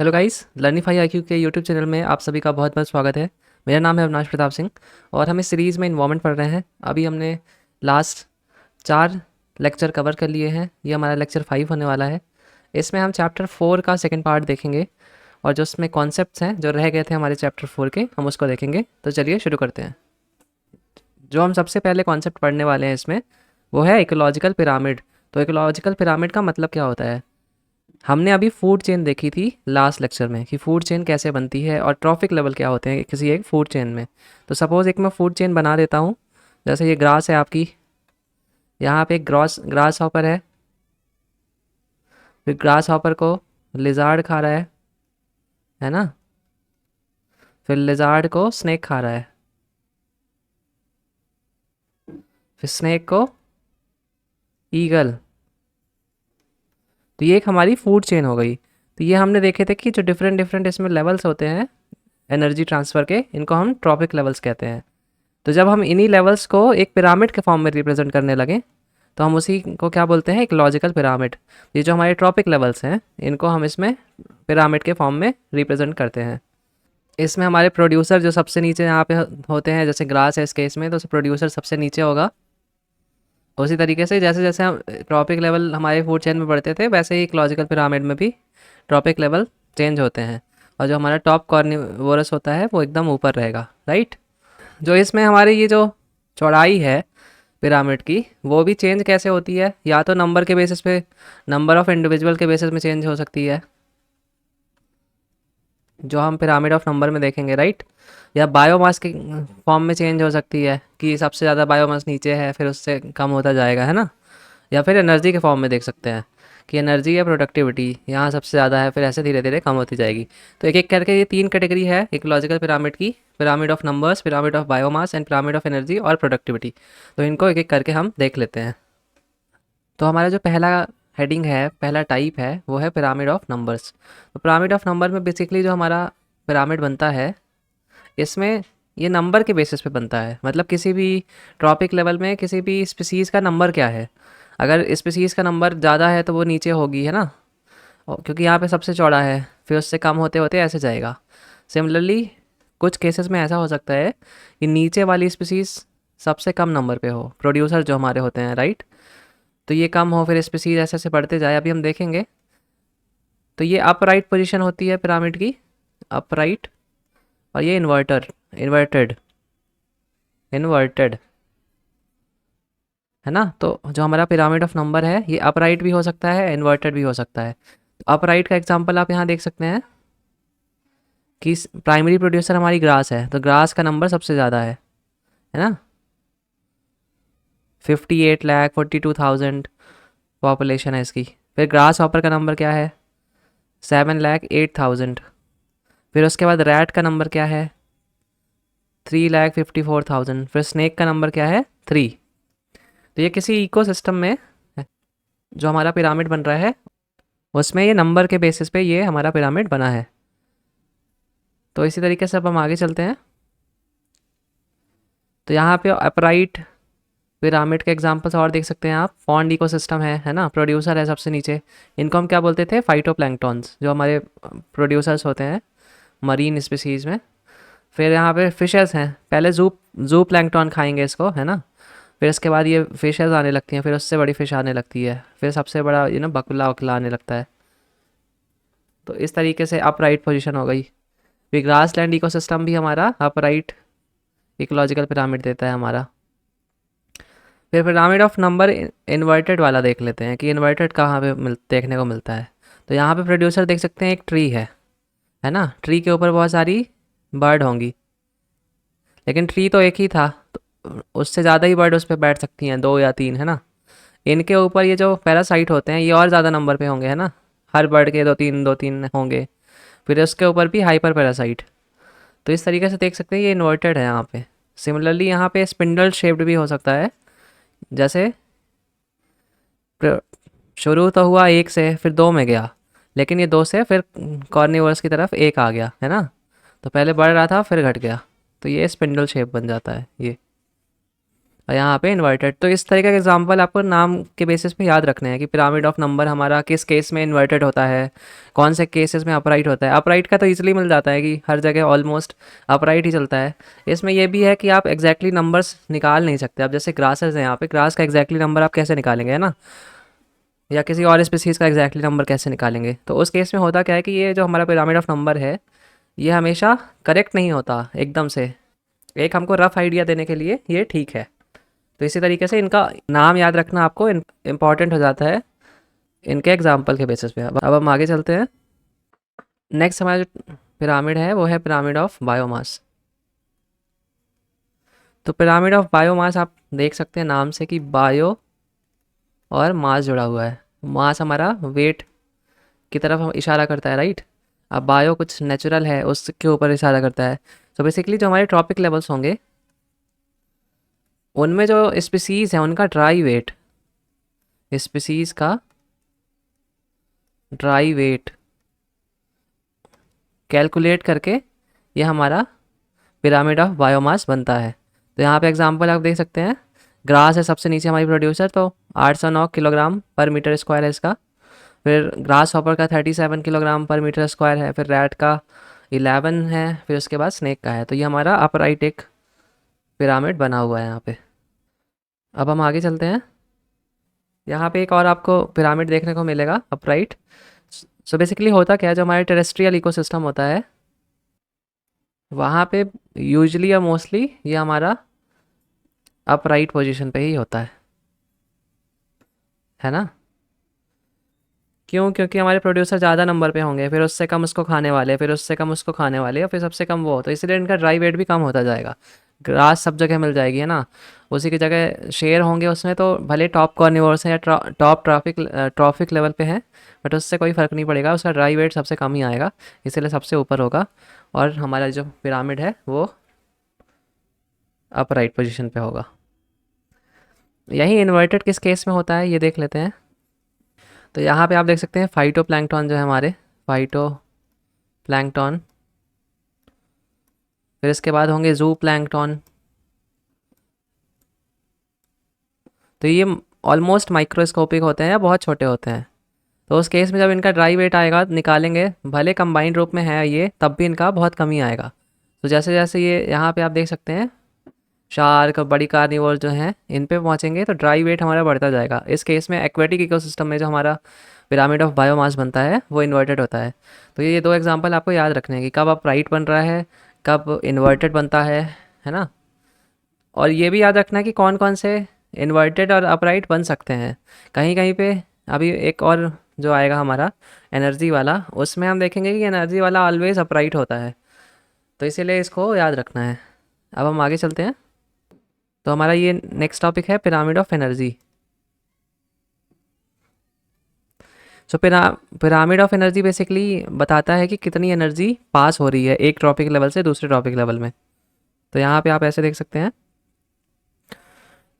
Hello guys, लर्निफाई IQ के YouTube channel में आप सभी का बहुत बहुत स्वागत है। मेरा नाम है अविनाश प्रताप सिंह और हम इस सीरीज़ में इन्वायरमेंट पढ़ रहे हैं। अभी हमने लास्ट 4 लेक्चर कवर कर लिए हैं। ये हमारा लेक्चर 5 होने वाला है। इसमें हम चैप्टर 4 का सेकंड पार्ट देखेंगे और जो उसमें कॉन्सेप्ट्स हैं जो रह गए थे हमारे चैप्टर 4 के, हम उसको देखेंगे। तो चलिए शुरू करते हैं। जो हम सबसे पहले कॉन्सेप्ट पढ़ने वाले हैं इसमें, वो है इकोलॉजिकल पिरामिड। तो इकोलॉजिकल पिरामिड का मतलब क्या होता है? हमने अभी फूड चेन देखी थी लास्ट लेक्चर में कि फूड चेन कैसे बनती है और ट्रॉफिक लेवल क्या होते हैं किसी एक फूड चेन में। तो सपोज़ एक मैं फूड चेन बना देता हूँ। जैसे ये ग्रास है आपकी, यहाँ पे एक ग्रास हॉपर फिर ग्रास हॉपर को लिजार्ड खा रहा है ना। फिर लिजार्ड को स्नेक खा रहा है, फिर स्नेक को ईगल। तो ये एक हमारी फूड चेन हो गई। तो ये हमने देखे थे कि जो डिफरेंट डिफरेंट इसमें लेवल्स होते हैं एनर्जी ट्रांसफ़र के, इनको हम ट्रॉपिक लेवल्स कहते हैं। तो जब हम इन्हीं लेवल्स को एक पिरामिड के फॉर्म में रिप्रेजेंट करने लगे तो हम उसी को क्या बोलते हैं, एक लॉजिकल पिरामिड। ये जो हमारे ट्रॉपिक लेवल्स हैं इनको हम इसमें पिरामिड के फॉर्म में रिप्रेजेंट करते हैं। इसमें हमारे प्रोड्यूसर जो सबसे नीचे यहाँ पे होते हैं, जैसे ग्रास है इस केस में, तो प्रोड्यूसर सबसे नीचे होगा। उसी तरीके से जैसे जैसे हम ट्रॉपिक लेवल हमारे फूड चेन में बढ़ते थे, वैसे ही इकोलॉजिकल पिरामिड में भी ट्रॉपिक लेवल चेंज होते हैं। और जो हमारा टॉप कॉर्निवोरस होता है वो एकदम ऊपर रहेगा, राइट। जो इसमें हमारी ये जो चौड़ाई है पिरामिड की, वो भी चेंज कैसे होती है? या तो नंबर के बेसिस पे, नंबर ऑफ इंडिविजुअल के बेसिस में चेंज हो सकती है, जो हम पिरामिड ऑफ नंबर में देखेंगे, राइट। या बायोमास के फॉर्म में चेंज हो सकती है कि सबसे ज़्यादा बायोमास नीचे है फिर उससे कम होता जाएगा, है ना। या फिर एनर्जी के फॉर्म में देख सकते हैं कि एनर्जी या प्रोडक्टिविटी यहाँ सबसे ज़्यादा है, फिर ऐसे धीरे धीरे कम होती जाएगी। तो एक एक करके ये 3 कैटेगरी है इकोलॉजिकल पिरामिड की: pyramid of numbers, pyramid of biomass and pyramid of energy और प्रोडक्टिविटी। तो इनको एक एक करके हम देख लेते हैं। तो हमारा जो पहला हेडिंग है, पहला टाइप है, वो है पिरामिड ऑफ नंबर्स। तो पिरामिड ऑफ नंबर में बेसिकली जो हमारा पिरामिड बनता है, इसमें ये नंबर के बेसिस पे बनता है। मतलब किसी भी ट्रॉपिक लेवल में किसी भी स्पीसीज़ का नंबर क्या है, अगर स्पीसीज़ का नंबर ज़्यादा है तो वो नीचे होगी, है ना। क्योंकि यहाँ पे सबसे चौड़ा है, फिर उससे कम होते होते ऐसे जाएगा। सिमिलरली कुछ केसेस में ऐसा हो सकता है कि नीचे वाली स्पीसीज़ सबसे कम नंबर पे हो, प्रोड्यूसर जो हमारे होते हैं, राइट। तो ये कम हो, फिर स्पीसीज़ ऐसे ऐसे बढ़ते जाए, अभी हम देखेंगे। तो ये अपराइट पोजीशन होती है पिरामिड की, अपराइट। और ये इन्वर्टेड इन्वर्टेड है ना। तो जो हमारा पिरामिड ऑफ नंबर है ये अपराइट भी हो सकता है, इन्वर्टेड भी हो सकता है। तो अपराइट का एग्जांपल आप यहाँ देख सकते हैं कि प्राइमरी प्रोड्यूसर हमारी ग्रास है, तो ग्रास का नंबर सबसे ज़्यादा है ना। 58,42,000 पॉपुलेशन है इसकी। फिर ग्रास हॉपर का नंबर क्या है? 7,08,000। फिर उसके बाद रैट का नंबर क्या है? 3,54,000। फिर स्नेक का नंबर क्या है? 3। तो ये किसी इकोसिस्टम में जो हमारा पिरामिड बन रहा है उसमें ये नंबर के बेसिस पे ये हमारा पिरामिड बना है। तो इसी तरीके से अब हम आगे चलते हैं। तो यहाँ पे अपराइट पिरामिड के एग्जांपल्स और देख सकते हैं आप। पॉन्ड इकोसिस्टम है ना, प्रोड्यूसर है सबसे नीचे। इनको हम क्या बोलते थे? फाइटोप्लैंक्टॉन्स, जो हमारे प्रोड्यूसर्स होते हैं मरीन स्पीसीज़ में। फिर यहाँ पे फिशेस हैं, पहले जू प्लैंक्टॉन खाएंगे इसको, है ना। फिर इसके बाद ये फिशेस आने लगती हैं, फिर उससे बड़ी फिश आने लगती है, फिर सबसे बड़ा बकुला वकुला आने लगता है। तो इस तरीके से अपराइट पोजीशन हो गई। फिर ग्रास लैंड इकोसिस्टम भी हमारा अपराइट इकोलॉजिकल पिरामिड देता है हमारा। फिर पिरामिड ऑफ नंबर इन्वर्टेड वाला देख लेते हैं कि इन्वर्टेड कहाँ पे देखने को मिलता है। तो यहाँ पे प्रोड्यूसर देख सकते हैं, एक ट्री है ना। ट्री के ऊपर बहुत सारी बर्ड होंगी, लेकिन ट्री तो एक ही था, तो उससे ज़्यादा ही बर्ड उस पर बैठ सकती हैं, 2 या 3, है ना। इनके ऊपर ये जो पैरासाइट होते हैं ये और ज़्यादा नंबर पे होंगे, है ना। हर बर्ड के 2-3 होंगे। फिर उसके ऊपर भी हाइपर पैरासाइट। तो इस तरीके से देख सकते हैं ये इन्वर्टेड है यहाँ पे। सिमिलरली यहाँ पे स्पिंडल शेप्ड भी हो सकता है, जैसे शुरू तो हुआ 1 से, फिर 2 में गया, लेकिन ये 2 से फिर कॉर्निवर्स की तरफ 1 आ गया, है ना। तो पहले बढ़ रहा था फिर घट गया, तो ये स्पिंडल शेप बन जाता है ये। और यहाँ पे इन्वर्टेड। तो इस तरीके का एग्जांपल आपको नाम के बेसिस पे याद रखने हैं कि पिरामिड ऑफ नंबर हमारा किस केस में इन्वर्टेड होता है, कौन से केसेस में अपराइट होता है। अपराइट का तो ईजिली मिल जाता है कि हर जगह ऑलमोस्ट अपराइट ही चलता है। इसमें ये भी है कि आप एग्जैक्टली नंबर्स निकाल नहीं सकते। अब जैसे ग्रासेस हैं, यहाँ पे ग्रास का एग्जैक्टली नंबर आप कैसे निकालेंगे, है ना, या किसी और स्पीसीज़ का एग्जैक्टली नंबर कैसे निकालेंगे। तो उस केस में होता क्या है कि ये जो हमारा पिरामिड ऑफ नंबर है ये हमेशा करेक्ट नहीं होता एकदम से। एक हमको रफ आइडिया देने के लिए ये ठीक है। तो इसी तरीके से इनका नाम याद रखना आपको इम्पॉर्टेंट हो जाता है इनके एग्जाम्पल के बेसिस पे। अब हम आगे चलते हैं। नेक्स्ट हमारा जो पिरामिड है वो है पिरामिड ऑफ बायोमास। तो पिरामिड ऑफ बायोमास आप देख सकते हैं नाम से कि बायो और मास जुड़ा हुआ है। मास हमारा वेट की तरफ इशारा करता है, राइट। अब बायो कुछ नेचुरल है उसके ऊपर इशारा करता है। तो बेसिकली जो हमारे ट्रॉपिक लेवल्स होंगे उनमें जो स्पीसीज़ हैं उनका ड्राई वेट, स्पीसीज़ का ड्राई वेट कैलकुलेट करके ये हमारा पिरामिड ऑफ बायोमास बनता है। तो यहाँ पे एग्जांपल आप देख सकते हैं। ग्रास है सबसे नीचे हमारी प्रोड्यूसर, तो 809 किलोग्राम पर मीटर स्क्वायर है इसका। फिर ग्रास हॉपर का 37 किलोग्राम पर मीटर स्क्वायर है। फिर रैट का 11 है। फिर उसके बाद स्नेक का है। तो ये हमारा अपराइट एक पिरामिड बना हुआ है यहाँ पे। अब हम आगे चलते हैं। यहाँ पे एक और आपको पिरामिड देखने को मिलेगा अपराइट। सो बेसिकली होता क्या है, जो हमारे टेरेस्ट्रियल इकोसिस्टम होता है वहाँ पे यूजुअली या मोस्टली ये हमारा अपराइट पोजीशन पे ही होता है ना। क्यों? क्योंकि हमारे प्रोड्यूसर ज़्यादा नंबर पे होंगे, फिर उससे कम उसको खाने वाले, फिर उससे कम उसको खाने वाले, और फिर सबसे कम वो, तो इसलिए इनका ड्राई वेट भी कम होता जाएगा। ग्रास सब जगह मिल जाएगी, है ना। उसी की जगह शेर होंगे उसमें, तो भले टॉप कॉर्निवोर्स हैं या टॉप ट्रॉफिक लेवल पे हैं, बट उससे कोई फ़र्क नहीं पड़ेगा, उसका ड्राई वेट सबसे कम ही आएगा, इसलिए सबसे ऊपर होगा। और हमारा जो पिरामिड है वो अपराइट पोजीशन पे होगा। यही इन्वर्टेड किस केस में होता है ये देख लेते हैं। तो यहाँ पे आप देख सकते हैं फाइटो प्लैंकटन जो है हमारे, फाइटो प्लैंकटन। फिर इसके बाद होंगे जू प्लैंकटन। तो ये ऑलमोस्ट माइक्रोस्कोपिक होते हैं या बहुत छोटे होते हैं। तो उस केस में जब इनका ड्राई वेट आएगा निकालेंगे, भले कंबाइंड रूप में है ये, तब भी इनका बहुत कम ही आएगा। तो जैसे जैसे ये यहाँ पे आप देख सकते हैं शार्क, बड़ी कार्निवोर जो हैं, इन पे पहुँचेंगे तो ड्राई वेट हमारा बढ़ता जाएगा। इस केस में एक्वेटिक इकोसिस्टम में जो हमारा पिरामिड ऑफ बायोमास बनता है वो इन्वर्टेड होता है। तो ये दो एग्जांपल आपको याद रखने हैं कि कब अपराइट बन रहा है, कब इन्वर्टेड बनता है ना। और ये भी याद रखना है कि कौन कौन से इन्वर्टेड और अपराइट बन सकते हैं। कहीं कहीं पे अभी एक और जो आएगा हमारा एनर्जी वाला, उसमें हम देखेंगे कि एनर्जी वाला ऑलवेज अपराइट होता है, तो इसीलिए इसको याद रखना है। अब हम आगे चलते हैं। तो हमारा ये नेक्स्ट टॉपिक है pyramid of energy. So pyramid of energy basically बताता है कि कितनी एनर्जी पास हो रही है एक ट्रॉपिक लेवल से दूसरे ट्रॉपिक लेवल में। तो यहाँ पे आप ऐसे देख सकते हैं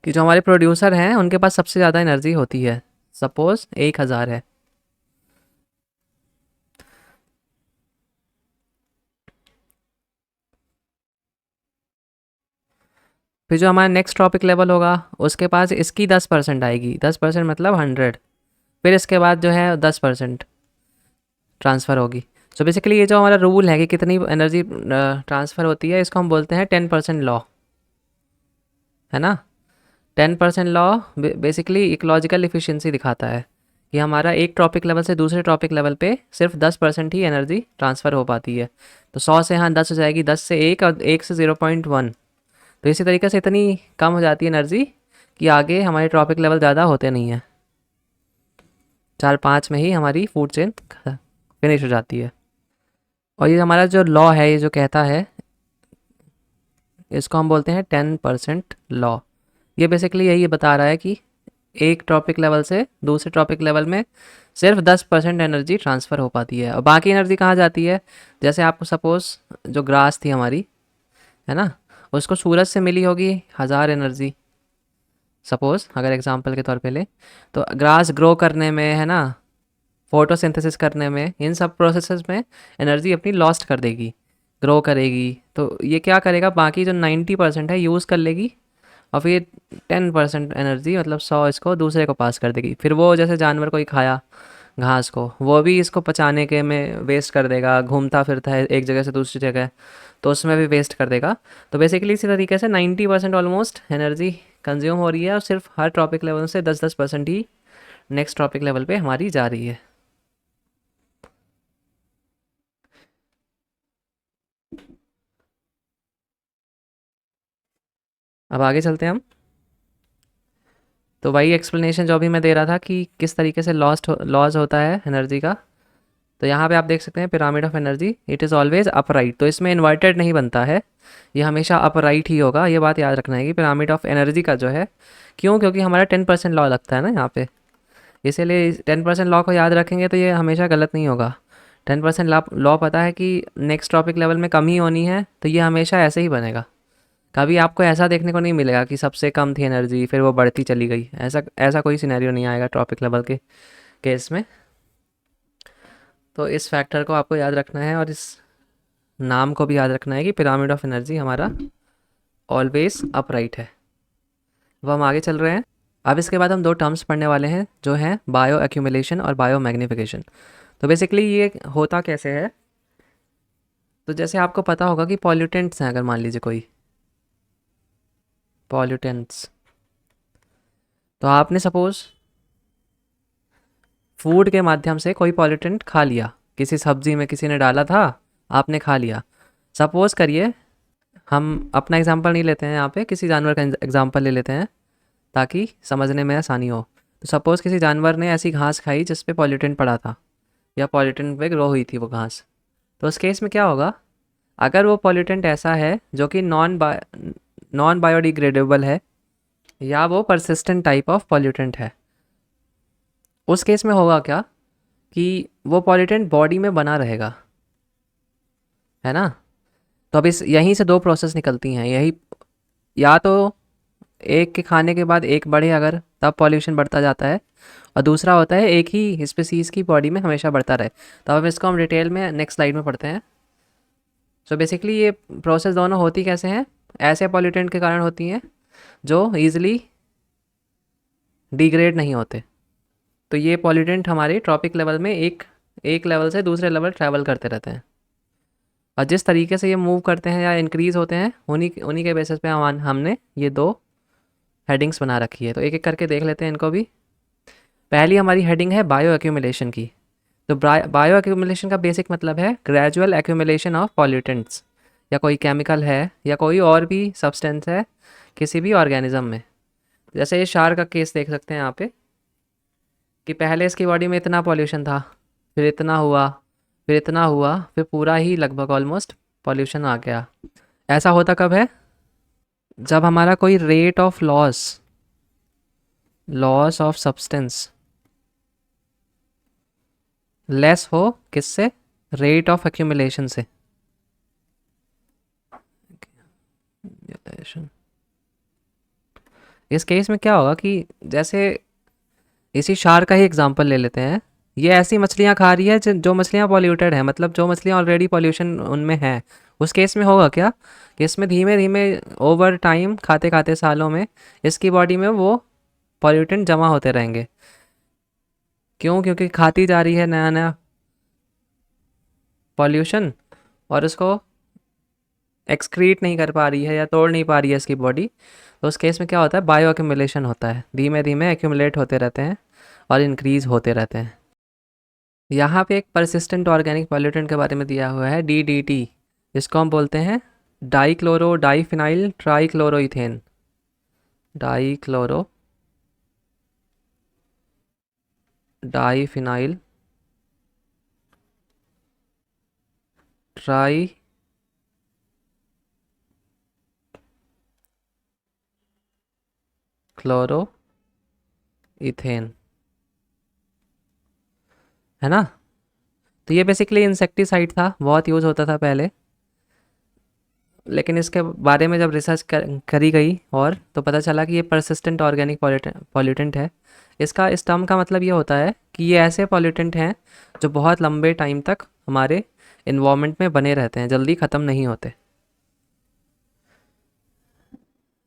कि जो हमारे प्रोड्यूसर हैं उनके पास सबसे ज़्यादा एनर्जी होती है। सपोज 1000 है। फिर जो हमारा नेक्स्ट ट्रॉपिक लेवल होगा उसके पास इसकी 10% आएगी। 10% मतलब 100। फिर इसके बाद जो है 10% ट्रांसफ़र होगी। सो बेसिकली ये जो हमारा रूल है कि कितनी एनर्जी ट्रांसफ़र होती है, इसको हम बोलते हैं 10% लॉ, है ना। 10% लॉ बेसिकली इकोलॉजिकल इफ़िशिएंसी दिखाता है कि हमारा एक ट्रॉपिक लेवल से दूसरे ट्रॉपिक लेवल पे सिर्फ 10% ही एनर्जी ट्रांसफ़र हो पाती है। तो 100 से यहाँ 10 हो जाएगी, 10 से 1 और 1 से 0.1। तो इसी तरीके से इतनी कम हो जाती है एनर्जी कि आगे हमारे ट्रॉपिक लेवल ज़्यादा होते नहीं हैं, 4-5 में ही हमारी फूड चेन फिनिश हो जाती है। और ये हमारा जो लॉ है, ये जो कहता है, इसको हम बोलते हैं 10% लॉ। ये बेसिकली यही बता रहा है कि एक ट्रॉपिक लेवल से दूसरे ट्रॉपिक लेवल में सिर्फ 10% एनर्जी ट्रांसफ़र हो पाती है, और बाकी एनर्जी कहाँ जाती है। जैसे आपको सपोज़ जो ग्रास थी हमारी, है ना, उसको सूरज से मिली होगी 1000 एनर्जी, सपोज़ अगर एग्जांपल के तौर पे ले, तो ग्रास ग्रो करने में, है ना, फोटोसिंथेसिस करने में, इन सब प्रोसेसेस में एनर्जी अपनी लॉस्ट कर देगी, ग्रो करेगी। तो ये क्या करेगा, बाकी जो 90% है यूज़ कर लेगी और फिर 10% एनर्जी मतलब 100 इसको दूसरे को पास कर देगी। फिर वो जैसे जानवर कोई खाया घास को, वो भी इसको पचाने के में वेस्ट कर देगा, घूमता फिरता है एक जगह से दूसरी जगह, तो उसमें भी वेस्ट कर देगा। तो बेसिकली इसी तरीके से 90% ऑलमोस्ट एनर्जी कंज्यूम हो रही है, और सिर्फ हर टॉपिक लेवल से 10-10% ही नेक्स्ट टॉपिक लेवल पे हमारी जा रही है। अब आगे चलते हैं हम। तो वही एक्सप्लेनेशन जो अभी मैं दे रहा था कि किस तरीके से लॉस होता है एनर्जी का। तो यहाँ पे आप देख सकते हैं pyramid of energy, it is always upright. तो इसमें इन्वर्टेड नहीं बनता है, ये हमेशा अपराइट ही होगा। ये बात याद रखना है कि पिरामिड ऑफ एनर्जी का जो है, क्यों, क्योंकि हमारा 10% लॉ लगता है ना यहाँ पे, इसीलिए 10% लॉ को याद रखेंगे तो ये हमेशा गलत नहीं होगा। 10% लॉ पता है कि नेक्स्ट टॉपिक लेवल में कम ही होनी है, तो ये हमेशा ऐसे ही बनेगा। कभी आपको ऐसा देखने को नहीं मिलेगा कि सबसे कम थी एनर्जी फिर वो बढ़ती चली गई, ऐसा ऐसा कोई सिनेरियो नहीं आएगा टॉपिक लेवल के केस में। तो इस फैक्टर को आपको याद रखना है, और इस नाम को भी याद रखना है कि पिरामिड ऑफ एनर्जी हमारा ऑलवेज अपराइट है। वो हम आगे चल रहे हैं। अब इसके बाद हम दो टर्म्स पढ़ने वाले हैं, जो हैं बायो एक्यूमुलेशन और बायो मैग्निफिकेशन। तो बेसिकली ये होता कैसे है, तो जैसे आपको पता होगा कि पॉल्यूटेंट्स हैं, अगर मान लीजिए कोई पॉल्यूटेंट्स, तो आपने सपोज फूड के माध्यम से कोई पॉल्यूटेंट खा लिया, किसी सब्जी में किसी ने डाला था, आपने खा लिया। सपोज़ करिए, हम अपना एग्जांपल नहीं लेते हैं यहाँ पे, किसी जानवर का एग्जांपल ले लेते हैं ताकि समझने में आसानी हो। तो सपोज़ किसी जानवर ने ऐसी घास खाई जिस पे पॉल्यूटेंट पड़ा था, या पॉल्यूटेंट पे ग्रो हुई थी वो घास। तो उस केस में क्या होगा, अगर वो पॉल्यूटेंट ऐसा है जो कि नॉन बायोडिग्रेडेबल है, या वो परसिस्टेंट टाइप ऑफ पॉल्यूटेंट है, उस केस में होगा क्या कि वो पॉल्यूटेंट बॉडी में बना रहेगा, है ना। तो अब इस यहीं से दो प्रोसेस निकलती हैं, यही, या तो एक के खाने के बाद एक बढ़े अगर, तब पॉल्यूशन बढ़ता जाता है, और दूसरा होता है एक ही स्पीसीज़ की बॉडी में हमेशा बढ़ता रहे। तो अब इसको हम डिटेल में नेक्स्ट स्लाइड में पढ़ते हैं। सो बेसिकली ये प्रोसेस दोनों होती कैसे हैं, ऐसे पॉल्यूटेंट के कारण होती हैं जो ईजिली डिग्रेड नहीं होते। तो ये पॉल्यूटेंट हमारे ट्रॉपिक लेवल में एक लेवल से दूसरे लेवल ट्रैवल करते रहते हैं, और जिस तरीके से ये मूव करते हैं या इंक्रीज़ होते हैं, उन्हीं उन्हीं के बेसिस पे हमने ये दो हेडिंग्स बना रखी है। तो एक एक करके देख लेते हैं इनको भी। पहली हमारी हेडिंग है बायो एक्यूमुलेशन की। तो बायो एक्यूमुलेशन का बेसिक मतलब है ग्रेजुअल एक्यूमुलेशन ऑफ पॉल्यूटेंट्स, या कोई केमिकल है या कोई और भी सब्सटेंस है किसी भी ऑर्गेनिज्म में। जैसे ये शार्क का केस देख सकते हैं यहाँ पे, कि पहले इसकी बॉडी में इतना पॉल्यूशन था, फिर इतना हुआ, फिर इतना हुआ, फिर पूरा ही लगभग ऑलमोस्ट पॉल्यूशन आ गया। ऐसा होता कब है, जब हमारा कोई rate of loss of substance less हो, किससे, रेट ऑफ एक्यूमुलेशन से। इस केस में क्या होगा कि जैसे इसी शार्क का ही एग्जांपल ले लेते हैं, ये ऐसी मछलियाँ खा रही है जो मछलियाँ पॉल्यूटेड हैं, मतलब जो मछलियाँ ऑलरेडी पॉल्यूशन उनमें है। उस केस में होगा क्या कि इसमें धीमे धीमे ओवर टाइम, खाते खाते सालों में, इसकी बॉडी में वो पॉल्यूटेंट जमा होते रहेंगे। क्यों, क्योंकि खाती जा रही है नया नया पॉल्यूशन, और उसको एक्सक्रीट नहीं कर पा रही है या तोड़ नहीं पा रही है इसकी बॉडी। तो उस केस में क्या होता है, बायो एक्यूमुलेशन होता है, धीमे धीमे एक्यूमुलेट होते रहते हैं और इंक्रीज़ होते रहते हैं। यहाँ पे एक परसिस्टेंट ऑर्गेनिक पॉल्यूटेंट के बारे में दिया हुआ है, DDT। इसको हम बोलते हैं dichloro diphenyl trichloroethane. Dichloro diphenyl trichloroethane, है ना। तो ये बेसिकली इंसेक्टिसाइड था, बहुत यूज़ होता था पहले, लेकिन इसके बारे में जब रिसर्च करी गई और तो पता चला कि ये परसिस्टेंट ऑर्गेनिक पॉल्यूटेंट है। इसका इस टर्म का मतलब ये होता है कि ये ऐसे पॉल्यूटेंट हैं जो बहुत लंबे टाइम तक हमारे इन्वायरमेंट में बने रहते हैं, जल्दी ख़त्म नहीं होते।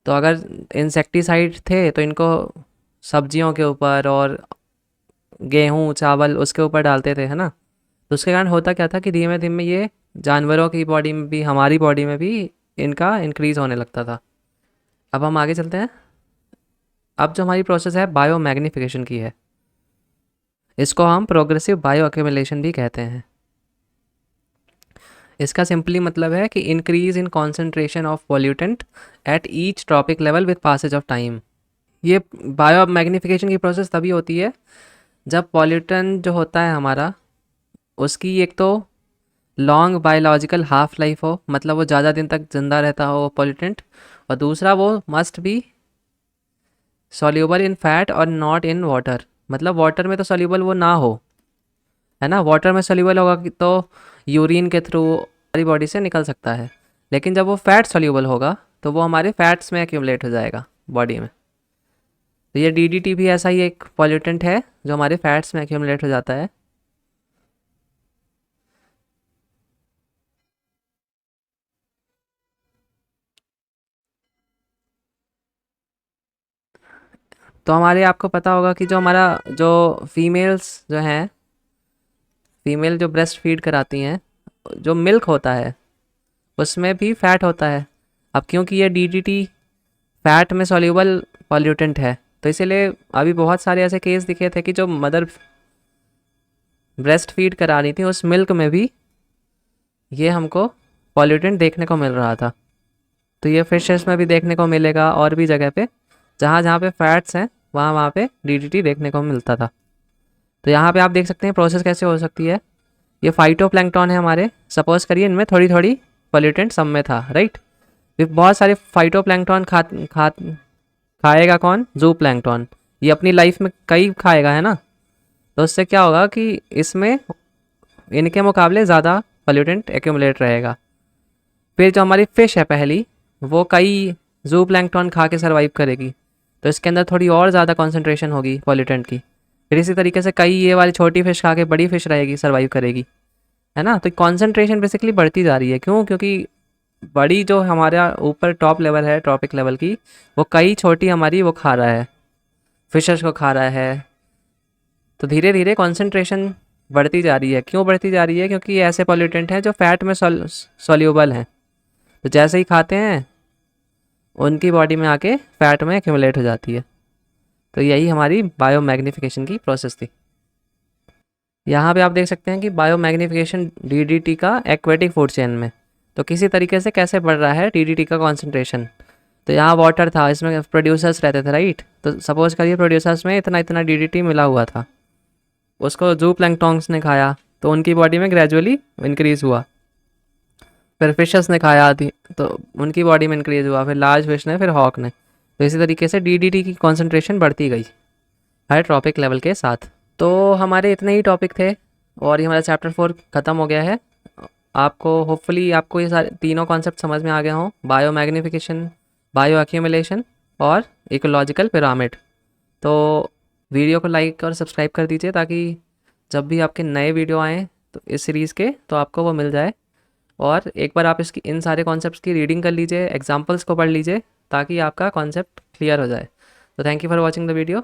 तो अगर इंसेक्टिसाइड थे तो इनको सब्जियों के ऊपर और गेहूँ चावल उसके ऊपर डालते थे, है ना। तो उसके कारण होता क्या था कि धीमे धीमे ये जानवरों की बॉडी में भी हमारी बॉडी में भी इनका इंक्रीज होने लगता था। अब हम आगे चलते हैं। अब जो हमारी प्रोसेस है बायो मैग्निफिकेशन की है, इसको हम प्रोग्रेसिव बायो एक्यूमुलेशन भी कहते हैं। इसका सिंपली मतलब है कि increase in concentration of pollutant at each trophic level with passage of time. ये बायो मैग्निफिकेशन की प्रोसेस तभी होती है जब पॉल्यूटेंट जो होता है हमारा, उसकी एक तो लॉन्ग बायोलॉजिकल हाफ लाइफ हो, मतलब वो ज़्यादा दिन तक जिंदा रहता हो पॉल्यूटेंट, और दूसरा वो must be soluble in fat और नॉट इन वाटर, मतलब वाटर में तो सॉल्यूबल वो ना हो, है ना। वाटर में सॉल्यूबल होगा तो यूरिन के थ्रू हमारी बॉडी से निकल सकता है, लेकिन जब वो फैट सॉल्यूबल होगा तो वो हमारे फैट्स में एक्यूमुलेट हो जाएगा बॉडी में। तो ये डीडीटी भी ऐसा ही एक पॉल्यूटेंट है जो हमारे फैट्स में एक्यूमुलेट हो जाता है। तो हमारे आपको पता होगा कि जो हमारा जो फीमेल्स जो हैं, फीमेल जो ब्रेस्ट फीड कराती हैं, जो मिल्क होता है उसमें भी फैट होता है। अब क्योंकि ये डीडीटी फैट में सॉल्यूबल पॉल्यूटेंट है, तो इसीलिए अभी बहुत सारे ऐसे केस दिखे थे कि जो मदर ब्रेस्ट फीड करा रही थी उस मिल्क में भी ये हमको पॉल्यूटेंट देखने को मिल रहा था। तो ये फिशेस में भी देखने को मिलेगा और भी जगह पे जहाँ जहाँ पे फैट्स हैं वहाँ वहाँ पे डीडीटी देखने को मिलता था। तो यहाँ पे आप देख सकते हैं प्रोसेस कैसे हो सकती है। ये फाइटोप्लैंक्टन है हमारे, सपोज करिए इनमें थोड़ी थोड़ी पॉल्यूटेंट सब में था, राइट। फिर बहुत सारे फाइटोप्लैंक्टन खाएगा कौन, जू प्लैंक्टन। ये अपनी लाइफ में कई खाएगा, है ना। तो उससे क्या होगा कि इसमें इनके मुकाबले ज़्यादा पॉल्यूटेंट एक्यूमुलेट रहेगा। फिर जो हमारी फ़िश है पहली, वो कई जू प्लैंक्टन खा के सर्वाइव करेगी, तो इसके अंदर थोड़ी और ज़्यादा कॉन्सेंट्रेशन होगी पॉल्यूटेंट की। फिर इसी तरीके से कई ये वाली छोटी फ़िश खा के बड़ी फ़िश रहेगी, सर्वाइव करेगी, है ना। तो कॉन्सेंट्रेशन बेसिकली बढ़ती जा रही है। क्यों? क्योंकि बड़ी जो हमारा ऊपर टॉप लेवल है ट्रॉपिक लेवल की, वो कई छोटी हमारी वो खा रहा है, फिशेस को खा रहा है। तो धीरे धीरे कॉन्सेंट्रेशन बढ़ती जा रही है। क्यों बढ़ती जा रही है? क्योंकि ये ऐसे पॉल्यूटेंट हैं जो फैट में सॉल्यूबल हैं, तो जैसे ही खाते हैं उनकी बॉडी में आके फैट में एक्यूमुलेट हो जाती है। तो यही हमारी बायो मैग्निफिकेशन की प्रोसेस थी। यहाँ पे आप देख सकते हैं कि बायो मैग्निफिकेशन डीडीटी का एक्वेटिक फूड चेन में, तो किसी तरीके से कैसे बढ़ रहा है डीडीटी का कॉन्सेंट्रेशन। तो यहाँ वाटर था, इसमें प्रोड्यूसर्स रहते थे, राइट। तो सपोज करिए प्रोड्यूसर्स में इतना इतना डीडीटी मिला हुआ था, उसको जू प्लैंक्टन्स ने खाया तो उनकी बॉडी में ग्रेजुअली इंक्रीज़ हुआ। फिर फिशेस ने खाया थी तो उनकी बॉडी में इंक्रीज़ हुआ, फिर लार्ज फिश ने, फिर हॉक ने। तो इसी तरीके से डीडीटी की कॉन्सेंट्रेशन बढ़ती गई हर ट्रॉपिक लेवल के साथ। तो हमारे इतने ही टॉपिक थे और ये हमारा चैप्टर 4 ख़त्म हो गया है। आपको होपफुली आपको ये सारे तीनों कॉन्सेप्ट समझ में आ गए हों, बायो मैग्निफिकेशन, बायो एक्यूमुलेशन और इकोलॉजिकल पिरामिड। तो वीडियो को लाइक और सब्सक्राइब कर दीजिए ताकि जब भी आपके नए वीडियो आएँ तो इस सीरीज़ के, तो आपको वो मिल जाए। और एक बार आप इसकी इन सारे कॉन्सेप्ट्स की रीडिंग कर लीजिए, एग्जाम्पल्स को पढ़ लीजिए ताकि आपका कॉन्सेप्ट क्लियर हो जाए। तो thank you for watching the video.